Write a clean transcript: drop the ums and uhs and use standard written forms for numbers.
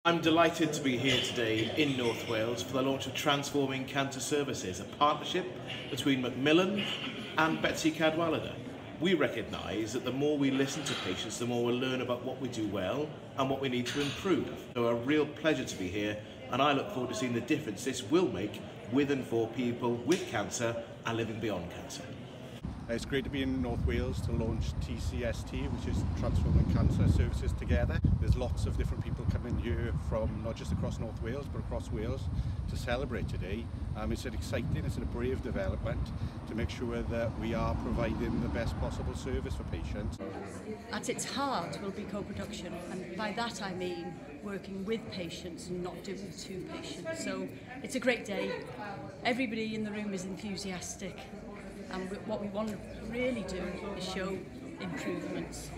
I'm delighted to be here today in North Wales for the launch of Transforming Cancer Services, a partnership between Macmillan and Betsi Cadwaladr. We recognise that the more we listen to patients, the more we'll learn about what we do well and what we need to improve. So a real pleasure to be here, and I look forward to seeing the difference this will make with and for people with cancer and living beyond cancer. It's great to be in North Wales to launch TCST, which is Transforming Cancer Services Together. There's lots of different people coming here from not just across North Wales but across Wales to celebrate today. It's an exciting, it's a brave development to make sure that we are providing the best possible service for patients. At its heart will be co-production, and by that I mean working with patients and not doing it to patients. So it's a great day. Everybody in the room is enthusiastic. And what we want to really do is show improvements.